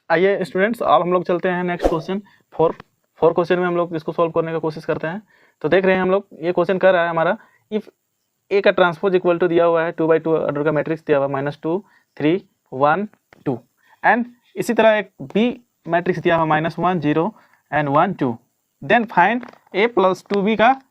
आइए स्टूडेंट्स, अब हम लोग चलते हैं नेक्स्ट क्वेश्चन। फोर क्वेश्चन में हम लोग इसको सॉल्व करने का कोशिश करते हैं। तो देख रहे हैं हम लोग, ये क्वेश्चन कर रहा है हमारा, इफ ए का ट्रांसपोज इक्वल टू दिया हुआ है 2/2 ऑर्डर का मैट्रिक्स दिया हुआ है -2 3 1 2, एंड इसी तरह एक बी मैट्रिक्स दिया हुआ -1 0 and 1 2, then find A plus 2b का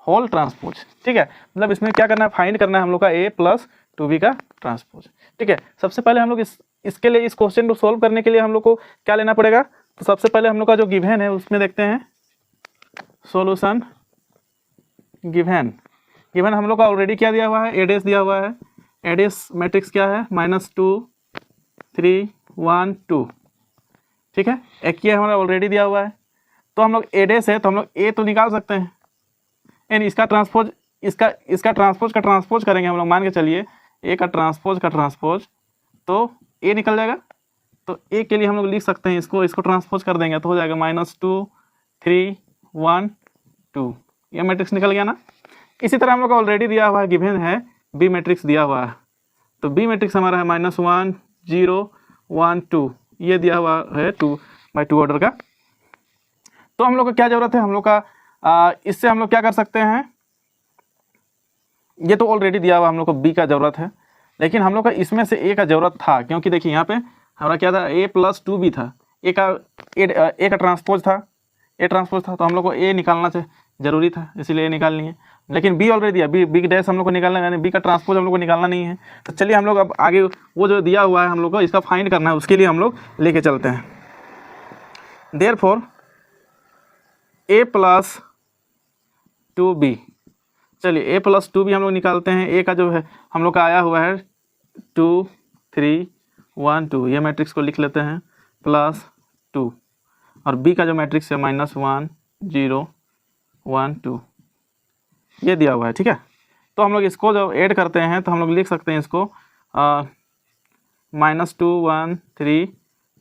होल ट्रांसपोज। ठीक है, मतलब इसमें क्या करना है, फाइंड करना है हम लोग का ए प्लस 2b का ट्रांसपोज। ठीक है, सबसे पहले हम लोग इसके लिए, इस क्वेश्चन को सोल्व करने के लिए हम लोग को क्या लेना पड़ेगा। तो सबसे पहले हम लोग का जो गिवन है उसमें देखते हैं सॉल्यूशन। गिवन हम लोग का ऑलरेडी क्या दिया हुआ है, एडेस दिया हुआ है। एडेस मैट्रिक्स क्या है, -2 3 1 2। ठीक है, एक ये हमारा ऑलरेडी दिया हुआ है। तो हम लोग एडेस है तो हम लोग ए तो निकाल सकते हैं, एंड इसका ट्रांसपोज, इसका ट्रांसपोज का ट्रांसपोज करेंगे हम लोग। मान के चलिए ए का ट्रांसपोज तो ए निकल जाएगा। तो ए के लिए हम लोग लिख सकते हैं इसको ट्रांसपोज कर देंगे तो हो जाएगा -2 3 1 2। ये मैट्रिक्स निकल गया ना। इसी तरह हम लोग का ऑलरेडी दिया हुआ है, गिवन है बी मैट्रिक्स दिया हुआ है। तो बी मैट्रिक्स हमारा है -1 0 1 2, ये दिया हुआ है 2/2 ऑर्डर का। तो हम लोग को क्या जरूरत है, हम लोग का इससे हम लोग क्या कर सकते हैं, ये तो ऑलरेडी दिया हुआ हम लोग को बी का जरूरत है, लेकिन हम लोग का इसमें से ए का जरूरत था, क्योंकि देखिए यहाँ पे हमारा क्या था, ए प्लस 2b था, ए का ट्रांसपोज था, तो हम लोग को ए निकालना जरूरी था, इसीलिए ए निकाल लिए। लेकिन बी ऑलरेडी दिया, बी डैश हम लोग को निकालना है, यानी बी का ट्रांसपोज हम लोग को निकालना नहीं है। तो चलिए हम लोग अब आगे वो जो दिया हुआ है हम लोग को, इसका फाइंड करना है, उसके लिए हम लोग लेके चलते हैं। देयरफॉर ए प्लस 2b, चलिए ए प्लस 2b हम लोग निकालते हैं। ए का जो है हम लोग का आया हुआ है 2 3 1 2, ये मैट्रिक्स को लिख लेते हैं +2, और बी का जो मैट्रिक्स है -1 0 1 2, ये दिया हुआ है। ठीक है, तो हम लोग इसको जब ऐड करते हैं तो हम लोग लिख सकते हैं इसको -2 1 3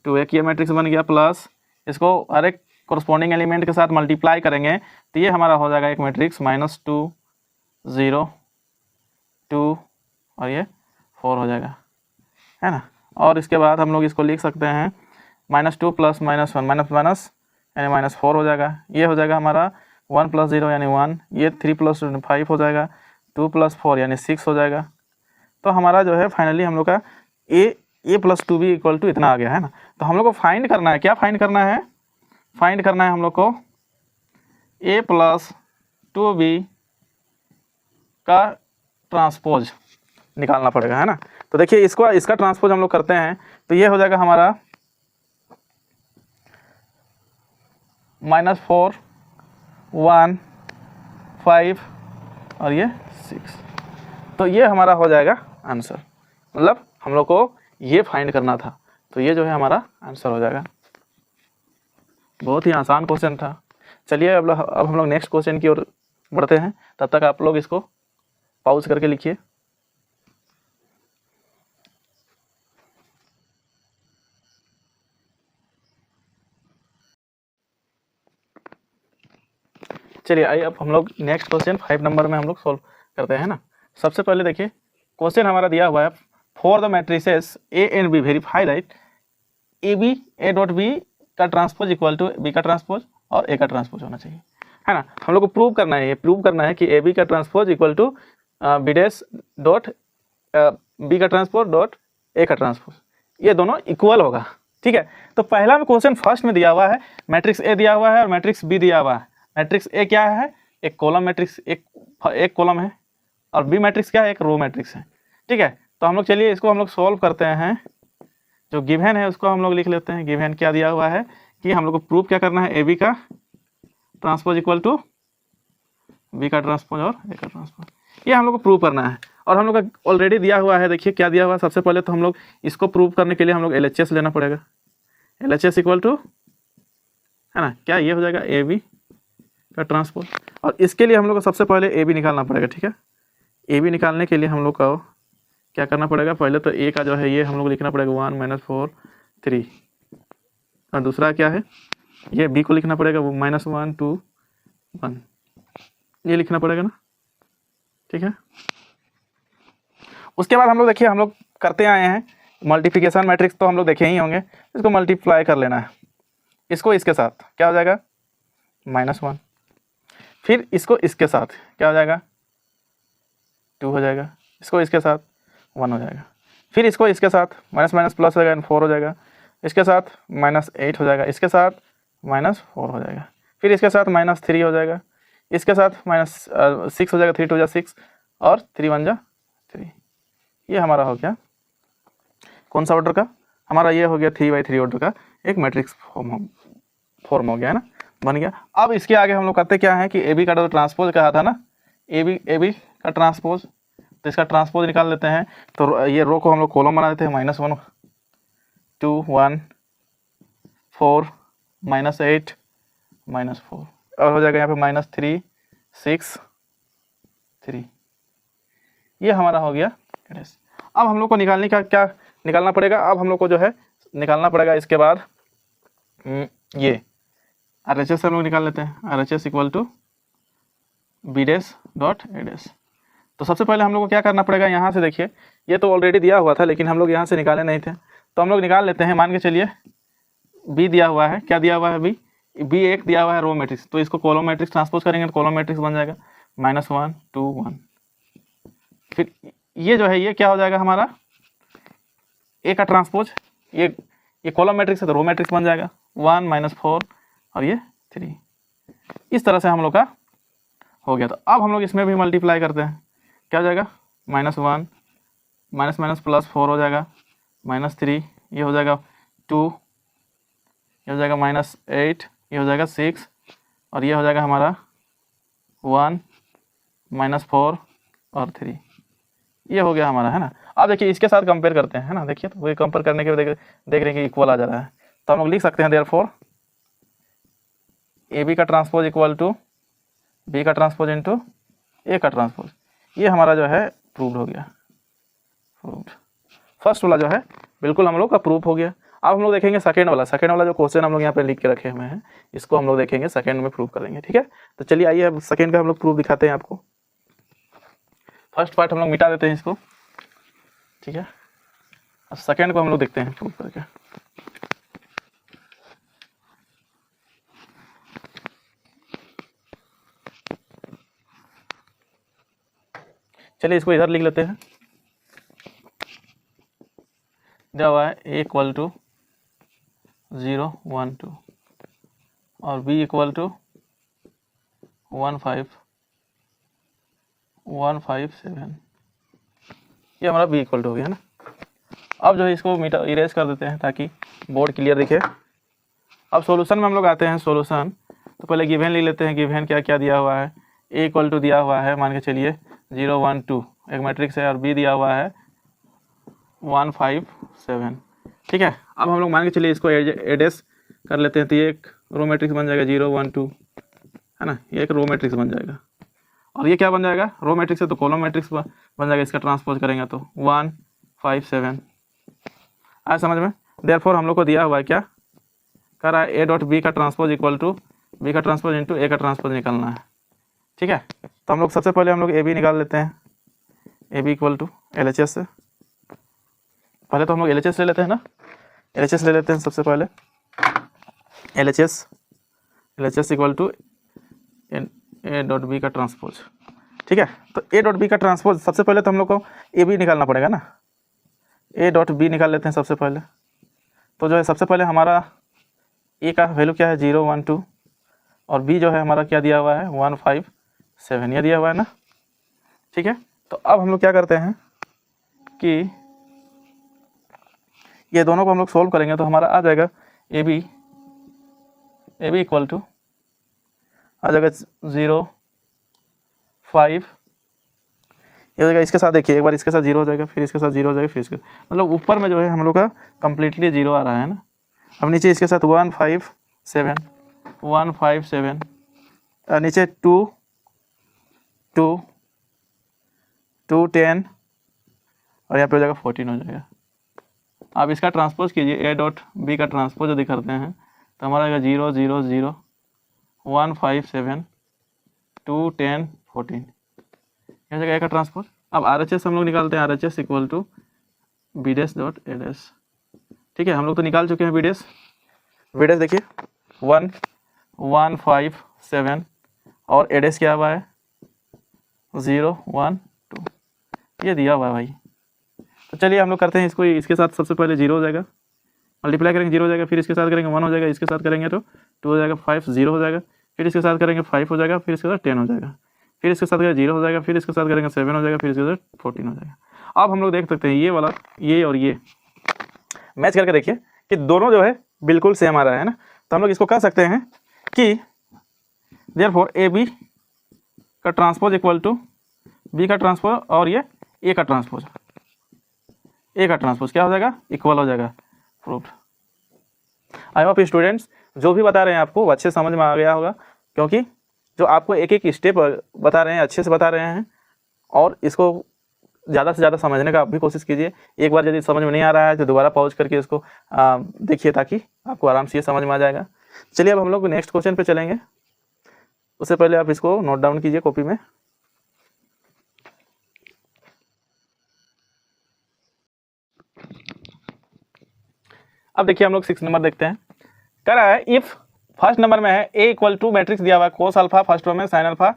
2, एक ये मैट्रिक्स बन गया, प्लस इसको हर एक कोरस्पॉन्डिंग एलिमेंट के साथ मल्टीप्लाई करेंगे तो ये हमारा हो जाएगा एक मैट्रिक्स -2 0 2 और ये 4 हो जाएगा, है ना। और इसके बाद हम लोग इसको लिख सकते हैं -2 + -1 माइनस यानी -4 हो जाएगा। ये हो जाएगा हमारा 1 + 0 यानी 1, ये 3 + 5 हो जाएगा, 2 + 4 यानी 6 हो जाएगा। तो हमारा जो है फाइनली हम लोग का ए प्लस 2b = इतना आ गया, है ना। तो हम लोग को फाइंड करना है, क्या फाइंड करना है, फाइंड करना है हम लोग को ए प्लस 2b का ट्रांसपोज निकालना पड़ेगा, है ना। तो देखिए इसका ट्रांसपोज हम लोग करते हैं तो ये हो जाएगा हमारा -4 1 5 और ये 6, तो ये हमारा हो जाएगा आंसर। मतलब हम लोग को ये फाइंड करना था, तो ये जो है हमारा आंसर हो जाएगा। बहुत ही आसान क्वेश्चन था। चलिए अब हम लोग नेक्स्ट क्वेश्चन की ओर बढ़ते हैं। तब तक आप लोग इसको पॉज करके लिखिए। चलिए आइए अब हम लोग नेक्स्ट क्वेश्चन 5 नंबर में हम लोग सोल्व करते हैं ना। सबसे पहले देखिए क्वेश्चन हमारा दिया हुआ है, for the matrices A and B verify that A.B का ट्रांसपोज इक्वल टू बी का ट्रांसपोज और ए का ट्रांसपोज होना चाहिए, है ना। हम लोग को प्रूव करना है, ये प्रूव करना है कि AB का ट्रांसपोज इक्वल टू B का ट्रांसपोज डॉट ए का ट्रांसपोज, ये दोनों इक्वल होगा। ठीक है, तो पहला में क्वेश्चन फर्स्ट में दिया हुआ है, मैट्रिक्स ए दिया हुआ है और मैट्रिक्स बी दिया हुआ है। मैट्रिक्स ए क्या है, एक कॉलम मैट्रिक्स, एक कॉलम है, और बी मैट्रिक्स क्या है, एक रो मैट्रिक्स है। ठीक है, तो हम लोग चलिए इसको हम लोग सॉल्व करते हैं। जो गिवन है उसको हम लोग लिख लेते हैं। गिवन क्या दिया हुआ है कि हम लोग को प्रूव क्या करना है, ए बी का ट्रांसपोज इक्वल टू बी का ट्रांसपोज और ए का ट्रांसपोज, ये हम लोग को प्रूव करना है। और हम लोग का ऑलरेडी दिया हुआ है, देखिए क्या दिया हुआ है। सबसे पहले तो हम लोग इसको प्रूव करने के लिए हम लोग LHS लेना पड़ेगा। LHS इक्वल टू, है ना, क्या ये हो जाएगा ए बी का ट्रांसपोज, और इसके लिए हम लोग को सबसे पहले ए बी निकालना पड़ेगा। ठीक है, ए बी निकालने के लिए हम लोग को क्या करना पड़ेगा, पहले तो ए का जो है ये हम लोग लिखना पड़ेगा 1 -4 3, और दूसरा क्या है, ये बी को लिखना पड़ेगा वो -1 2 1, ये लिखना पड़ेगा ना। ठीक है, उसके बाद हम लोग देखिए हम लोग करते आए हैं मल्टीप्लिकेशन मैट्रिक्स तो हम लोग देखे ही होंगे, इसको मल्टीप्लाई कर लेना है, इसको इसके साथ क्या हो जाएगा -1, फिर इसको इसके साथ क्या हो जाएगा 2 हो जाएगा, इसको इसके साथ 1 हो जाएगा, फिर इसको इसके साथ माइनस माइनस प्लस हो जाएगा 4 हो जाएगा, इसके साथ -8 हो जाएगा, इसके साथ -4 हो जाएगा, फिर इसके साथ -3 हो जाएगा, इसके साथ -6 हो जाएगा, 3 2 जा 6 और 3 1 जा 3। ये हमारा हो गया कौन सा ऑर्डर का, हमारा ये हो गया 3×3 ऑर्डर का एक मैट्रिक्स फॉर्म हो गया है ना, बन गया। अब इसके आगे हम लोग करते क्या है कि ए बी का जो ट्रांसपोज कहा था ना, ए बी का ट्रांसपोज, तो इसका ट्रांसपोज निकाल लेते हैं। तो ये रो को हम लोग कॉलम बना देते हैं, -1 2 1 4 -8 -4 और हो जाएगा यहाँ पे -3 6 3। ये हमारा हो गया एड्रेस। अब हम लोग को निकालने का क्या निकालना पड़ेगा, अब हम लोग को जो है निकालना पड़ेगा इसके बाद ये RHS हम लोग निकाल लेते हैं, RHS इक्वल टू B'.A'। तो सबसे पहले हम लोग को क्या करना पड़ेगा, यहाँ से देखिए ये तो ऑलरेडी दिया हुआ था लेकिन हम लोग यहाँ से निकाले नहीं थे, तो हम लोग निकाल लेते हैं। मान के चलिए B दिया हुआ है, क्या दिया हुआ है B एक दिया हुआ है रो मैट्रिक्स, तो इसको कॉलम मैट्रिक्स ट्रांसपोज करेंगे तो कॉलम मैट्रिक्स बन जाएगा -1 2 1। फिर ये जो है ये क्या हो जाएगा हमारा ए का ट्रांसपोज, ये कॉलम मैट्रिक्स है तो रो मैट्रिक्स बन जाएगा 1 -4 और ये 3। इस तरह से हम लोग का हो गया। तो अब हम लोग इसमें भी मल्टीप्लाई करते हैं, क्या हो जाएगा -1 माइनस माइनस +4 हो जाएगा, -3 ये हो जाएगा 2, ये हो जाएगा -8, ये हो जाएगा 6 और ये हो जाएगा हमारा 1 -4 और 3। ये हो गया हमारा, है ना। अब देखिए इसके साथ कंपेयर करते हैं, है ना। देखिए तो वही कंपेयर करने के बाद देख रहे हैं कि इक्वल आ जा रहा है, तो हम लोग लिख सकते हैं देयरफॉर ए बी का ट्रांसपोज इक्वल टू बी का ट्रांसपोज इंटू ए का ट्रांसपोज। ये हमारा जो है प्रूव्ड हो गया, प्रूव्ड। फर्स्ट वाला जो है बिल्कुल हम लोग का प्रूफ हो गया। अब हम लोग देखेंगे सेकेंड वाला जो क्वेश्चन हम लोग यहाँ पे लिख के रखे हुए हैं, इसको हम लोग देखेंगे सेकेंड में प्रूव करेंगे, ठीक है। तो चलिए आइए अब सेकेंड का हम लोग प्रूफ दिखाते हैं आपको। फर्स्ट पार्ट हम लोग मिटा देते हैं इसको, ठीक है। अब सेकेंड को हम लोग देखते हैं प्रूव करके। चलिए इसको इधर लिख लेते हैं। दिया हुआ है ए इक्वल टू 0 1 2 और बी इक्वल टू 1 5 1 5 7। ये हमारा बी इक्वल टू हो गया ना। अब जो है इसको मीटर इरेज कर देते हैं ताकि बोर्ड क्लियर दिखे। अब सॉल्यूशन में हम लोग आते हैं। सॉल्यूशन तो पहले गिवन ले लेते हैं, गिवन क्या क्या दिया हुआ है। ए इक्वल टू दिया हुआ है, मान के चलिए 0 1 2 एक मैट्रिक्स है, और बी दिया हुआ है 1 5 7, ठीक है। अब हम लोग मान के चलिए इसको एडेस कर लेते हैं, तो ये एक रो मैट्रिक्स बन जाएगा 0 1 2, है ना। ये एक रो मैट्रिक्स बन जाएगा, और ये क्या बन जाएगा, रो मैट्रिक्स है तो कॉलम मैट्रिक्स बन जाएगा। इसका ट्रांसपोज करेंगे तो 1 5 7। आज समझ में। देयरफॉर हम लोग को दिया हुआ है, क्या कर रहा है, ए डॉट बी का ट्रांसपोज इक्वल टू बी का ट्रांसपोज इंटू ए का ट्रांसपोज निकालना है, ठीक है। तो हम लोग सबसे पहले हम लोग ए बी निकाल लेते हैं। A B equal to L H S से, पहले तो हम लोग एल एच एस ले लेते हैं ना, एल एच एस ले लेते हैं सबसे पहले। L H S equal to A dot B का ट्रांसपोज, ठीक है। तो ए डॉट बी का ट्रांसपोज सबसे पहले तो हम लोग को ए बी निकालना पड़ेगा ना। ए डॉट बी निकाल लेते हैं सबसे पहले। तो जो है सबसे पहले हमारा ए का वैल्यू क्या है 0 1 2, और बी जो है हमारा क्या दिया हुआ है 1 5 7, ये दिया हुआ है ना, ठीक है। तो अब हम लोग क्या करते हैं कि ये दोनों को हम लोग सोल्व करेंगे तो हमारा आ जाएगा ए बी इक्वल टू आ जाएगा 0 5, ये हो जाएगा इसके साथ। देखिए एक बार इसके साथ 0 हो जाएगा, फिर इसके साथ 0 हो जाएगा, फिर इसके मतलब ऊपर में जो है हम लोग का कम्प्लीटली 0 आ रहा है ना। अब नीचे इसके साथ 1 5 7 1 5 7, नीचे 2 2 2 10 और यहाँ पे हो जाएगा 14 हो जाएगा। आप इसका ट्रांसपोज कीजिए, ए डॉट बी का ट्रांसपोज यदि करते हैं तो हमारा आएगा 0 0 0 1 5 7 2 10 14, यह जगह ए का ट्रांसपोज। अब आर एच एस हम लोग निकालते हैं। R H S equal to B dash dot A dash. ठीक है, हम लोग तो निकाल चुके हैं बी डैश देखिए 1 1 5 7 और ए डैश क्या हुआ है 0 1 2, ये दिया हुआ है भाई। तो चलिए हम लोग करते हैं इसको, इसके साथ सबसे पहले 0 हो जाएगा, मल्टीप्लाई करेंगे 0 हो जाएगा, फिर इसके साथ करेंगे 1 हो जाएगा, इसके साथ करेंगे तो 2 हो जाएगा, 5 0 हो जाएगा, फिर इसके साथ करेंगे 5 हो जाएगा, फिर इसके साथ 10 हो जाएगा, फिर इसके साथ करेंगे 0 हो जाएगा, फिर इसके साथ करेंगे 7 हो जाएगा, फिर इसके साथ 14 हो जाएगा। अब हम लोग देख सकते हैं ये वाला, ये और ये मैच करके देखिए कि दोनों जो है बिल्कुल सेम आ रहा है ना। तो हम लोग इसको कह सकते हैं कि देयरफॉर ए बी का ट्रांसपोज इक्वल टू बी का ट्रांसपोज और ये ए का ट्रांसपोज, ए का ट्रांसपोज क्या हो जाएगा इक्वल हो जाएगा। प्रूव्ड। आई होप स्टूडेंट्स जो भी बता रहे हैं आपको वो अच्छे समझ में आ गया होगा, क्योंकि जो आपको एक एक स्टेप बता रहे हैं अच्छे से बता रहे हैं, और इसको ज़्यादा से ज़्यादा समझने का आप भी कोशिश कीजिए। एक बार यदि समझ में नहीं आ रहा है तो दोबारा पॉज करके इसको देखिए, ताकि आपको आराम से ये समझ में आ जाएगा। चलिए अब हम लोग नेक्स्ट क्वेश्चन पे चलेंगे, उससे पहले आप इसको नोट डाउन कीजिए कॉपी में। अब देखिए हम लोग 6 नंबर देखते हैं। कह रहा है इफ फर्स्ट नंबर में है ए इक्वल टू मैट्रिक्स दिया हुआ है कोस अल्फा, फर्स्ट रो में साइन अल्फा,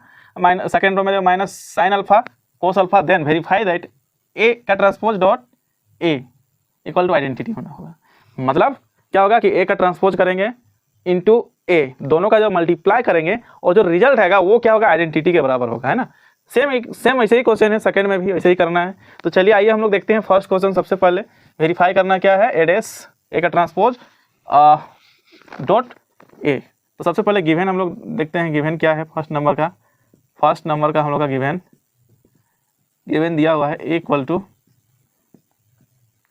सेकंड रो में जो minus sine alpha cos alpha, then verify that A का transpose dot A equal to identity होना होगा। मतलब क्या होगा कि ए का ट्रांसपोज करेंगे इनटू ए, दोनों का जो मल्टीप्लाई करेंगे और जो रिजल्ट रहेगा वो क्या होगा आइडेंटिटी के बराबर होगा, है ना। सेम ऐसे ही क्वेश्चन है, सेकंड में भी ऐसे ही करना है। तो चलिए आइए हम लोग देखते हैं फर्स्ट क्वेश्चन। सबसे पहले वेरीफाई करना क्या है, ए डैश ए का ट्रांसपोज डॉट ए। तो सबसे पहले गिवन हम लोग देखते हैं गिवन क्या है फर्स्ट नंबर का हम लोग का गिवन दिया हुआ है A equal to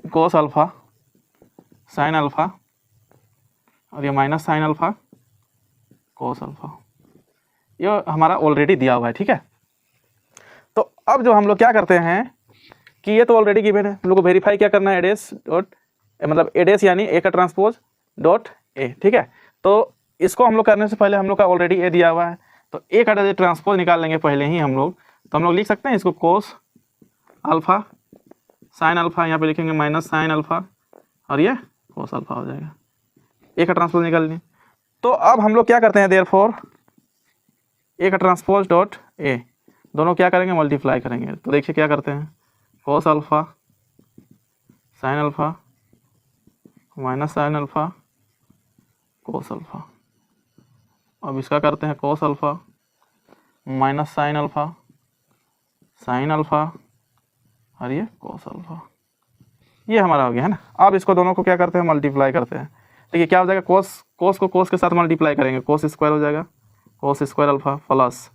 cos alpha sine alpha और ये minus sine alpha cos alpha, ये हमारा ऑलरेडी दिया हुआ है। ठीक है, तो अब जो हम लोग क्या करते हैं कि ये तो ऑलरेडी गिवन है, हम लोग को वेरीफाई क्या करना है ए डैश डॉट मतलब ए डैश यानी ए का ट्रांसपोज डॉट ए। ठीक है, तो इसको हम लोग करने से पहले हम लोग का ऑलरेडी ए दिया हुआ है, तो ए का ट्रांसपोज निकाल लेंगे पहले ही हम लोग। तो हम लोग लिख सकते हैं इसको कोस अल्फा साइन अल्फा, यहाँ पे लिखेंगे माइनस साइन अल्फा और ये कोस अल्फा हो जाएगा, ए का ट्रांसपोज निकाल लें। तो अब हम लोग क्या करते हैं, देयरफॉर ए का ट्रांसपोज डॉट ए, दोनों क्या करेंगे मल्टीप्लाई करेंगे। तो देखिए क्या करते हैं, कोस alpha sine alpha minus sine alpha cos alpha, अब इसका करते हैं cos alpha minus sine alpha और ये कोस अल्फा, ये हमारा हो गया है ना। अब इसको दोनों को क्या करते हैं मल्टीप्लाई करते हैं। देखिए क्या हो जाएगा, कोस को कोस के साथ मल्टीप्लाई करेंगे, कोस स्क्वायर हो जाएगा कोस स्क्वायर अल्फा प्लस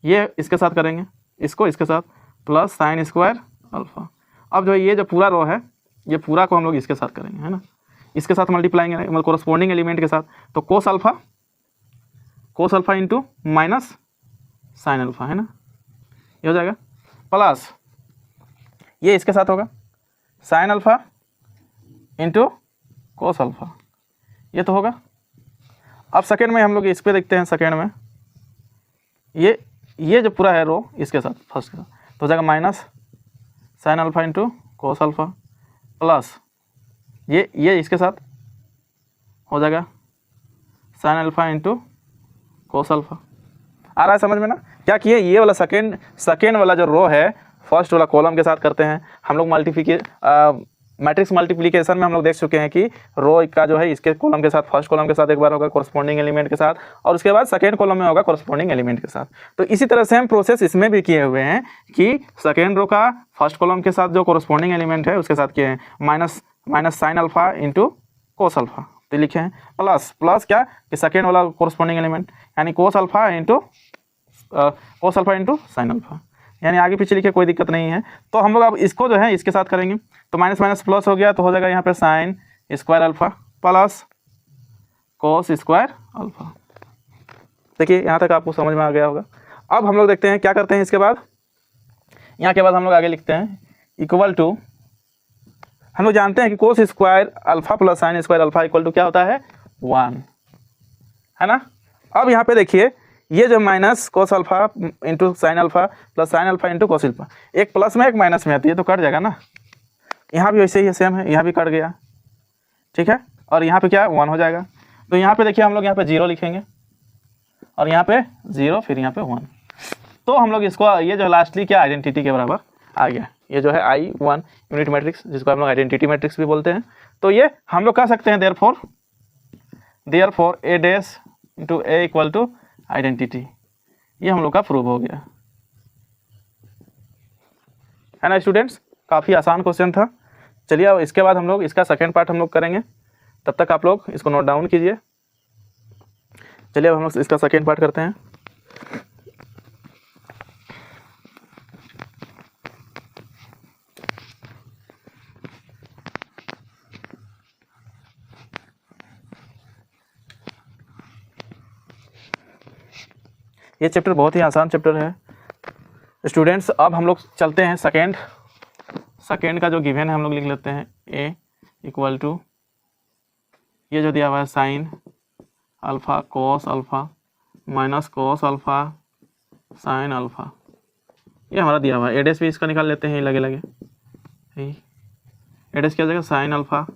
ये इसके साथ करेंगे इसको इसके साथ प्लस साइन स्क्वायर अल्फा। अब जो ये जो पूरा रो है ये पूरा को हम लोग इसके साथ करेंगे, है ना, इसके साथ मल्टीप्लाइंग मतलब कोरस्पोंडिंग एलिमेंट के साथ। तो cos alpha into minus sine alpha, है ना, ये हो जाएगा प्लस ये इसके साथ होगा sign alpha into cos alpha, ये तो होगा। अब सेकेंड में हम लोग इस पे देखते हैं, सेकेंड में ये जो पूरा है रो इसके साथ फर्स्ट के साथ, तो हो जाएगा minus sine alpha into cos alpha plus ये इसके साथ हो जाएगा sine alpha into cos alpha. आ रहा है समझ में ना। क्या किए, ये वाला सेकेंड वाला जो रो है फर्स्ट वाला कॉलम के साथ करते हैं हम लोग मैट्रिक्स मल्टीप्लिकेशन में हम लोग देख चुके हैं कि रो का जो है इसके कॉलम के साथ फर्स्ट कॉलम के साथ एक बार होगा कोरस्पोंडिंग एलिमेंट के साथ, और उसके बाद सेकेंड कॉलम में होगा कोरस्पोंडिंग एलिमेंट के साथ। तो इसी तरह सेम प्रोसेस इसमें भी किए हुए हैं कि सेकेंड रो का फर्स्ट कॉलम के साथ जो कोरस्पोंडिंग एलिमेंट है उसके साथ किए हैं minus sine alpha into cos alpha, तो लिखे हैं प्लस क्या कि सेकेंड वाला कोरस्पोंडिंग एलिमेंट यानी cos alpha into sine alpha, यानी आगे पीछे लिखे कोई दिक्कत नहीं है। तो हम लोग अब इसको जो है इसके साथ करेंगे, तो माइनस माइनस प्लस हो गया, तो हो जाएगा यहाँ पे sign square alpha plus cos square alpha. देखिए यहाँ तक आपको समझ में आ गया होगा। अब हम लोग देखते हैं क्या करते हैं इसके बाद, यहाँ के बाद हम लोग आगे लिखते हैं इक्वल टू, हम लोग जानते हैं कि cos square alpha plus sine square alpha equal to क्या होता है 1, है ना। अब यहाँ पे देखिए ये जो minus cos alpha into sine alpha plus sign alpha into cos alpha, एक प्लस में एक माइनस में आती है तो कट जाएगा ना। यहाँ भी वैसे ही सेम है, यहाँ भी कट गया, ठीक है। और यहाँ पे क्या 1 हो जाएगा। तो यहाँ पे देखिए हम लोग यहाँ पे 0 लिखेंगे और यहाँ पे 0, फिर यहाँ पे 1। तो हम लोग इसको ये जो लास्टली क्या आइडेंटिटी के बराबर आ गया, ये जो है I1 यूनिट मैट्रिक्स, जिसको हम लोग आइडेंटिटी मैट्रिक्स भी बोलते हैं। तो ये हम लोग कह सकते हैं therefore A dash into A equal to identity. ये हम लोग का प्रूव हो गया, है ना स्टूडेंट्स। काफ़ी आसान क्वेश्चन था। चलिए अब इसके बाद हम लोग इसका सेकेंड पार्ट हम लोग करेंगे, तब तक आप लोग इसको नोट डाउन कीजिए। चलिए अब हम लोग इसका सेकेंड पार्ट करते हैं। ये चैप्टर बहुत ही आसान चैप्टर है स्टूडेंट्स। अब हम लोग चलते हैं सेकेंड का जो गिवन है हम लोग लिख लेते हैं A इक्वल टू ये जो दिया हुआ है sine alpha cos alpha minus cos alpha sine alpha, ये हमारा दिया हुआ है। एडेस भी इसका निकाल लेते हैं, लगे एडेस क्या हो जाएगा साइन अल्फ़ा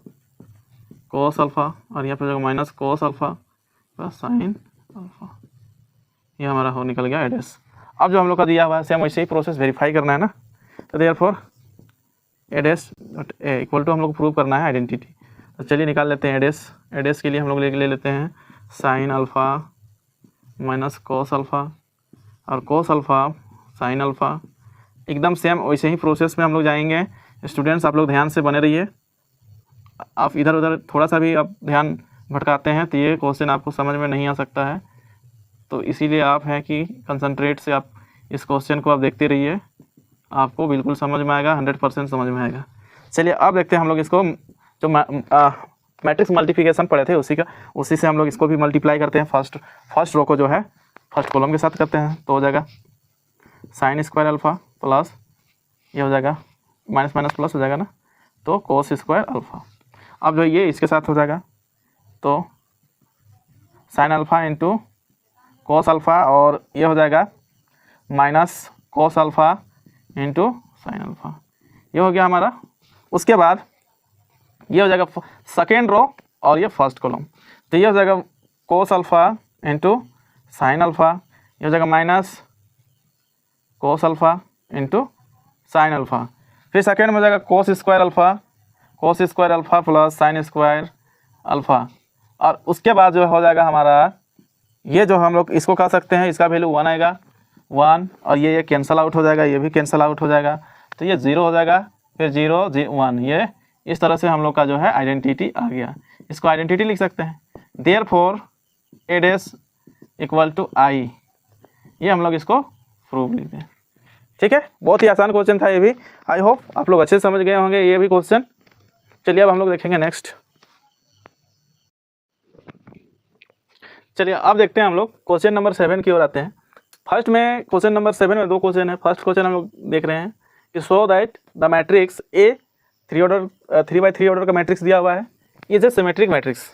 कोस अल्फ़ा और यहाँ पे हो जाएगा minus cos alpha plus sine alpha, ये हमारा हो निकल गया एडेस। अब जो हम लोग का दिया हुआ है सेम वैसे ही प्रोसेस वेरीफाई करना है ना। तो therefore A dash dot A equal to हम लोग प्रूव करना है आइडेंटिटी। तो चलिए निकाल लेते हैं एडेस के लिए हम लोग ले लेते हैं sine alpha minus cos alpha और कोस अल्फ़ा साइन अल्फ़ा। एकदम सेम वैसे ही प्रोसेस में हम लोग जाएंगे। स्टूडेंट्स आप लोग ध्यान से बने रहिए, आप इधर उधर थोड़ा सा भी आप ध्यान भटकाते हैं तो ये क्वेश्चन आपको समझ में नहीं आ सकता है। तो इसीलिए आप हैं कि कंसंट्रेट से आप इस क्वेश्चन को आप देखते रहिए, आपको बिल्कुल समझ में आएगा, 100% समझ में आएगा। चलिए अब देखते हैं हम लोग इसको जो मैट्रिक्स मल्टीप्लिकेशन पढ़े थे उसी से हम लोग इसको भी मल्टीप्लाई करते हैं। फर्स्ट रो को जो है फर्स्ट कॉलम के साथ करते हैं, तो हो जाएगा साइन स्क्वायर अल्फ़ा प्लस ये हो जाएगा माइनस माइनस प्लस हो जाएगा ना, तो कोस स्क्वायर अल्फ़ा। अब जो ये इसके साथ हो जाएगा तो sine alpha into cos alpha और ये हो जाएगा minus cos alpha into sine alpha, ये हो गया हमारा। उसके बाद ये हो जाएगा सेकेंड रो और ये फर्स्ट कॉलम, तो ये हो जाएगा cos alpha into sine alpha, ये हो जाएगा minus cos alpha into sine alpha. फिर सेकेंड में हो जाएगा cos square alpha plus sine square alpha. और उसके बाद जो हो जाएगा हमारा ये जो हम लोग इसको कह सकते हैं, इसका वैल्यू 1 आएगा 1 और ये कैंसल आउट हो जाएगा, ये भी कैंसल आउट हो जाएगा, तो ये 0 हो जाएगा, फिर 0 1। ये इस तरह से हम लोग का जो है आइडेंटिटी आ गया। इसको आइडेंटिटी लिख सकते हैं therefore A dash equal to I, ये हम लोग इसको प्रूव लिखते हैं। ठीक है, बहुत ही आसान क्वेश्चन था ये भी। आई होप आप लोग अच्छे से समझ गए होंगे ये भी क्वेश्चन। चलिए अब हम लोग देखेंगे नेक्स्ट। चलिए अब देखते हैं हम लोग क्वेश्चन नंबर 7 की ओर आते हैं। फर्स्ट में क्वेश्चन नंबर 7 में 2 क्वेश्चन है। फर्स्ट क्वेश्चन हम लोग देख रहे हैं कि show that the matrix A 3x3 order का मैट्रिक्स दिया हुआ है, इज ए सिमेट्रिक मैट्रिक्स,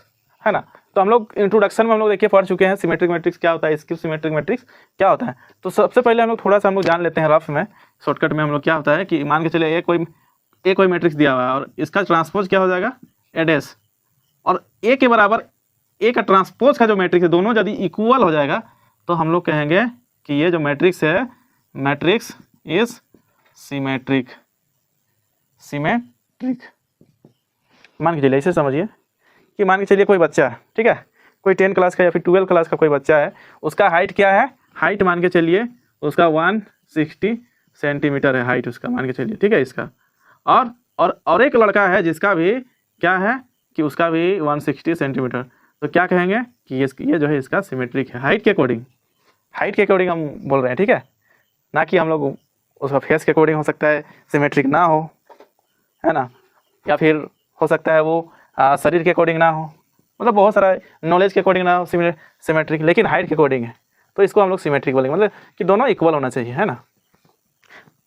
है ना। तो हम लोग इंट्रोडक्शन में हम लोग देखिए पढ़ चुके हैं सिमेट्रिक मैट्रिक्स क्या होता है, स्क्यू सिमेट्रिक मैट्रिक्स क्या होता है। तो सबसे पहले हम लोग थोड़ा सा हम लोग जान लेते हैं रफ में, शॉर्टकट में हम लोग क्या होता है कि मान के चलिए ए कोई मैट्रिक्स दिया हुआ है और इसका ट्रांसपोज क्या हो जाएगा A डैश, और A के बराबर A का ट्रांसपोज का जो मैट्रिक्स है दोनों यदि इक्वल हो जाएगा तो हम लोग कहेंगे कि ये जो मैट्रिक्स है मैट्रिक्स इज सिमेट्रिक। मान के चलिए ऐसे समझिए कि मान के चलिए कोई बच्चा है, ठीक है, कोई 10 क्लास का या फिर 12 क्लास का कोई बच्चा है, उसका हाइट क्या है, हाइट मान के चलिए उसका 160 सेंटीमीटर है हाइट उसका, मान के चलिए, ठीक है इसका। और एक लड़का है जिसका भी क्या है कि उसका भी 160 सेंटीमीटर, तो क्या कहेंगे कि ये जो है इसका सिमेट्रिक है हाइट के अकॉर्डिंग हम बोल रहे हैं, ठीक है, ना कि हम लोग उसका फेस के अकॉर्डिंग हो सकता है सिमेट्रिक ना हो, है ना, या फिर हो सकता है वो शरीर के अकॉर्डिंग ना हो, मतलब बहुत सारा नॉलेज के अकॉर्डिंग ना हो सिमेट्रिक, लेकिन हाइट के अकॉर्डिंग है तो इसको हम लोग सिमेट्रिक बोलेंगे, मतलब कि दोनों इक्वल होना चाहिए, है ना।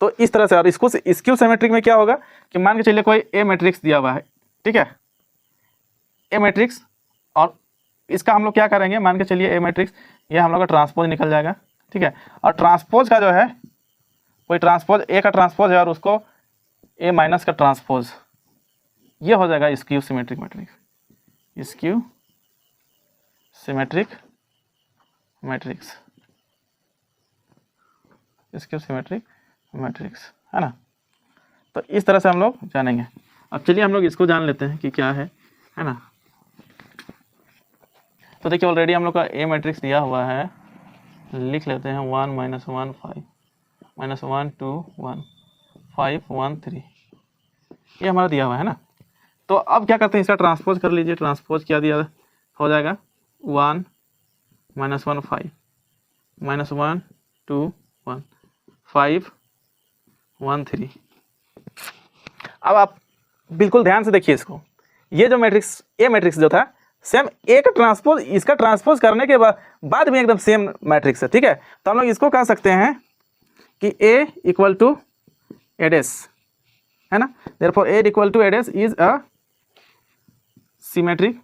तो इस तरह से, और इसको स्क्यू सिमेट्रिक में क्या होगा कि मान के चलिए कोई ए मैट्रिक्स दिया हुआ है, ठीक है, ए मैट्रिक्स, और इसका हम लोग क्या करेंगे, मान के चलिए ए मैट्रिक्स, ये हम लोग का ट्रांसपोज निकल जाएगा, ठीक है, और ट्रांसपोज का जो है कोई ट्रांसपोज ए का ट्रांसपोज है और उसको ए माइनस का ट्रांसपोज, ये हो जाएगा skew symmetric matrix, skew symmetric matrix, skew symmetric matrix, है ना। तो इस तरह से हम लोग जानेंगे। अब चलिए हम लोग इसको जान लेते हैं कि क्या है ना। तो देखिए ऑलरेडी हम लोग का ए मैट्रिक्स दिया हुआ है, लिख लेते हैं 1 -1 5 -1 2 1 5 1 3, ये हमारा दिया हुआ है ना। तो अब क्या करते हैं, इसका ट्रांसपोज कर लीजिए। ट्रांसपोज क्या दिया हो जाएगा 1 -1 5 -1 2 1 5 1 3। अब आप बिल्कुल ध्यान से देखिए इसको, ये जो मैट्रिक्स ए मैट्रिक्स जो था सेम ए का ट्रांसपोज, इसका ट्रांसपोज करने के बाद में एकदम सेम मैट्रिक्स है, ठीक है। तो हम लोग इसको कह सकते हैं कि ए इक्वल टू एडेस, है ना। Therefore A equal to A dash is a symmetric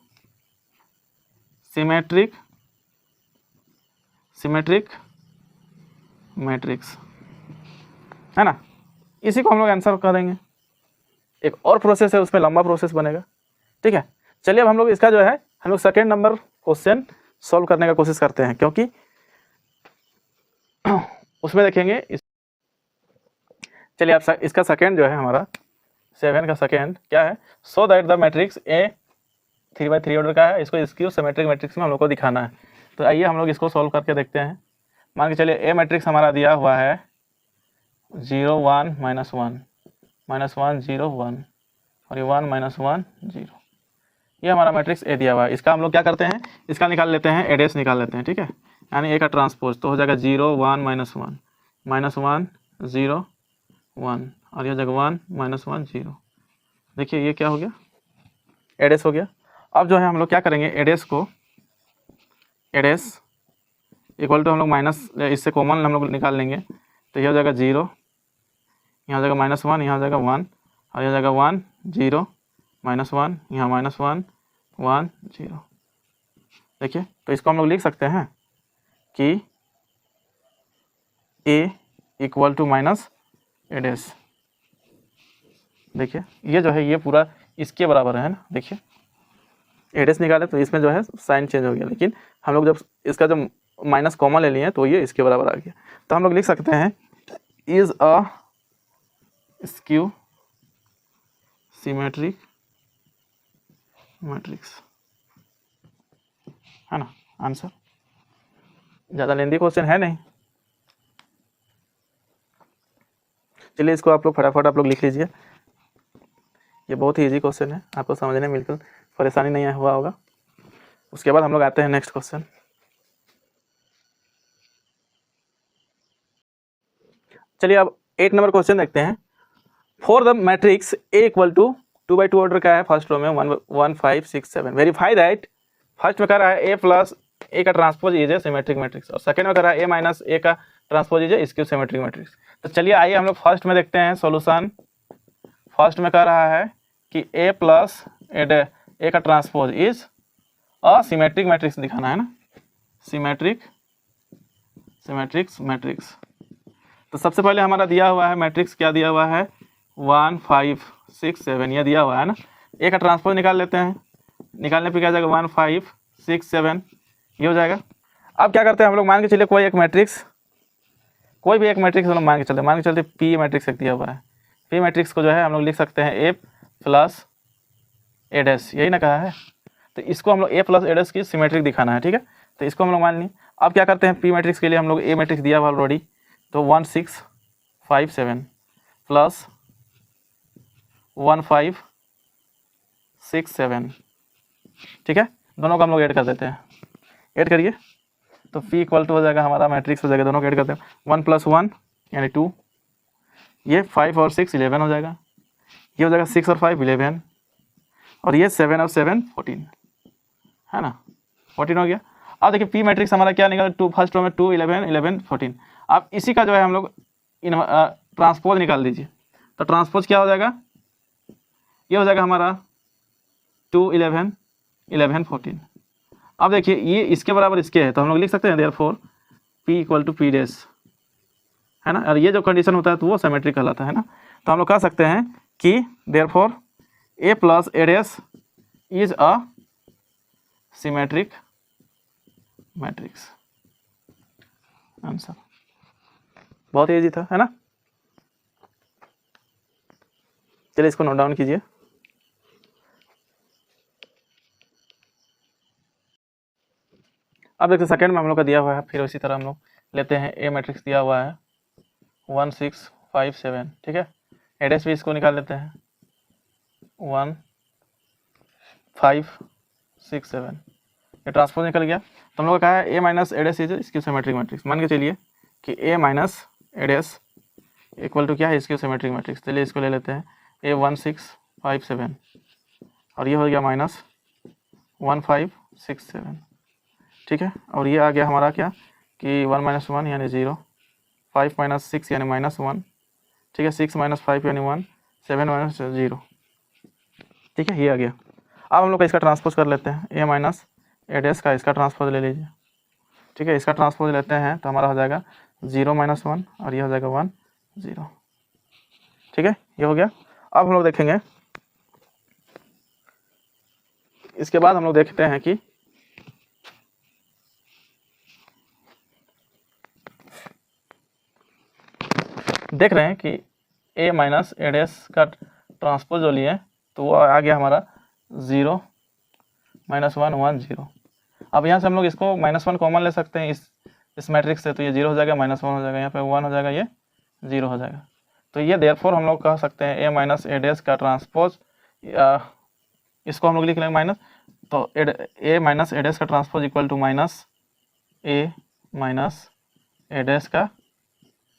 matrix, है ना। इसी को हम लोग आंसर कर देंगे। एक और प्रोसेस है, उसमें लंबा प्रोसेस बनेगा, ठीक है। चलिए अब हम लोग इसका जो है हम लोग सेकेंड नंबर क्वेश्चन सॉल्व करने का कोशिश करते हैं, क्योंकि उसमें देखेंगे चलिए आप इसका सेकेंड जो है हमारा 7 का सेकेंड क्या है, so that the matrix A 3/3 order का है, इसको स्क्यू सिमेट्रिक मैट्रिक्स में हम लोग को दिखाना है। तो आइए हम लोग इसको सॉल्व करके देखते हैं। मान के चलिए ए मैट्रिक्स हमारा दिया हुआ है 0 1 -1 -1 0 1 और ये 1 -1 0, ये हमारा मैट्रिक्स ए दिया हुआ है। इसका हम लोग क्या करते हैं, इसका निकाल लेते हैं, एडेस निकाल लेते हैं, ठीक है। यानी ए का ट्रांसपोज तो हो जाएगा 0 1 -1 -1 0 1 और यह जगह 1 -1 0। देखिए ये क्या हो गया, एडेस हो गया। अब जो है हम लोग क्या करेंगे, एडेस इक्वल टू हम लोग माइनस, इससे कॉमन हम लोग निकाल लेंगे। तो यह हो जाएगा 0, यहाँ हो जाएगा -1, यहाँ हो जाएगा 1 और यह हो जाएगा 1 0 -1, यहाँ -1 1 0। देखिए तो इसको हम लोग लिख सकते हैं कि ए इक्वल टू माइनस एडेस। देखिए ये जो है ये पूरा इसके बराबर है ना। देखिए एडेस निकाले तो इसमें जो है साइन चेंज हो गया, लेकिन हम लोग जब इसका जो माइनस कॉमन ले लिए तो ये इसके बराबर आ गया। तो हम लोग लिख सकते हैं is a skew symmetric matrix, है ना आंसर। ज़्यादा लेंदी क्वेश्चन है नहीं। चलिए इसको आप लोग फटाफट आप लोग लिख लीजिए, ये बहुत ही इजी क्वेश्चन है, आपको समझने में बिल्कुल परेशानी नहीं हुआ होगा। उसके बाद हम लोग आते हैं नेक्स्ट क्वेश्चन। चलिए अब 8 नंबर क्वेश्चन देखते हैं। For the matrix A equal to 2/2 order का है, फर्स्ट रो में 1 1 5 6 7, वेरीफाई दैट। फर्स्ट में कह रहा है ए प्लस ए का transpose is a symmetric matrix, और सेकंड में कह रहा है ए माइनस ए का transpose is A skew symmetric matrix. तो चलिए आइए हम लोग फर्स्ट में देखते हैं सॉल्यूशन। फर्स्ट में कह रहा है कि ए प्लस ए का transpose is a symmetric matrix दिखाना है ना, सिमेट्रिक्स मैट्रिक्स। तो सबसे पहले हमारा दिया हुआ है मैट्रिक्स, क्या दिया हुआ है 1 5 6 7, ये दिया हुआ है ना। ए का ट्रांसपोज निकाल लेते हैं, निकालने पे क्या जाएगा 1 5 6 7, ये हो जाएगा। अब क्या करते हैं हम लोग, मान के चलिए कोई एक मैट्रिक्स, कोई भी एक मैट्रिक्स हम लोग मान के चलते पी मैट्रिक्स एक दिया हुआ है। पी मैट्रिक्स को जो है हम लोग लिख सकते हैं ए प्लस ए डैश, यही ना कहा है। तो इसको हम लोग ए प्लस ए डैश की सिमेट्रिक दिखाना है, ठीक है। तो इसको हम लोग मान लें। अब क्या करते हैं, पी मैट्रिक्स के लिए हम लोग ए मैट्रिक्स दिया हुआ ऑलरेडी, तो 1 6 5 7 प्लस 1 5 6 7, ठीक है। दोनों को हम लोग ऐड कर देते हैं, ऐड करिए तो पी इक्वल टू हो जाएगा हमारा मैट्रिक्स हो जाएगा, दोनों को ऐड करते हैं 1 + 1 यानी 2, ये 5 और 6 11 हो जाएगा, ये हो जाएगा 6 और 5 11, और ये 7 और 7 14, है ना 14 हो गया। अब देखिए पी मैट्रिक्स हमारा क्या निकला, 2 फर्स्ट रो में 2 11 11 14। अब इसी का जो है हम लोग ट्रांसपोज निकाल दीजिए। तो ट्रांसपोज क्या हो जाएगा, ये हो जाएगा हमारा 2 11 11 14। अब देखिए ये इसके बराबर इसके है, तो हम लोग लिख सकते हैं therefore P equal to P dash, है ना। और ये जो कंडीशन होता है तो वो सिमेट्रिक कहलाता है ना। तो हम लोग कह सकते हैं कि therefore A plus A dash is a symmetric matrix. Answer बहुत ईजी था, है ना। चलिए इसको नोट डाउन कीजिए। अब देखिए सेकंड में हम लोग का दिया हुआ है, फिर उसी तरह हम लोग लेते हैं ए मैट्रिक्स दिया हुआ है 1 6 5 7, ठीक है। एड्रेस भी इसको निकाल लेते हैं 1 5 6 7, ये ट्रांसपोज निकल गया। तो हम लोग का कहा है A minus A dash is skew symmetric matrix. मान के चलिए कि A minus A dash equal to क्या है, स्क्यू सिमेट्रिक मैट्रिक्स। चलिए इसको ले लेते हैं ए 1 6 5 7 और ये हो गया माइनस 1 5 6 7, ठीक है। और ये आ गया हमारा क्या कि 1 - 1 यानी 0, 5 - 6 यानी -1, ठीक है। 6 - 5 यानी 1, 7 - 0, ठीक है। ये आ गया। अब हम लोग का इसका ट्रांसपोज कर लेते हैं, ए माइनस ए डैश का इसका ट्रांसपोज ले लीजिए, ठीक है। इसका ट्रांसपोज लेते हैं तो हमारा हो जाएगा 0 - 1 और ये हो जाएगा 1 0, ठीक है। ये हो गया। अब हम लोग देखेंगे, इसके बाद हम लोग देखते हैं कि देख रहे हैं कि ए माइनस ए डैश का ट्रांसपोज जो लिए तो वो आ गया हमारा 0 - 1 1 0। अब यहाँ से हम लोग इसको -1 कॉमन ले सकते हैं इस मैट्रिक्स से, तो ये 0 हो जाएगा, -1 हो जाएगा, यहाँ पे 1 हो जाएगा, ये 0 हो जाएगा। तो ये देयरफॉर हम लोग कह सकते हैं ए माइनस ए डैश का ट्रांसपोज, इसको हम लोग लिख लेंगे माइनस, तो ए माइनस ए डैश का transpose equal to minus A minus A dash का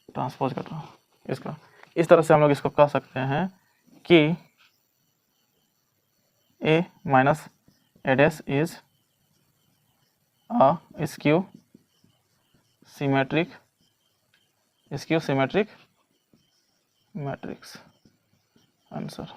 ट्रांसपोज करना इसका। इस तरह से हम लोग इसको कह सकते हैं कि A minus A dash is a skew symmetric matrix. Answer.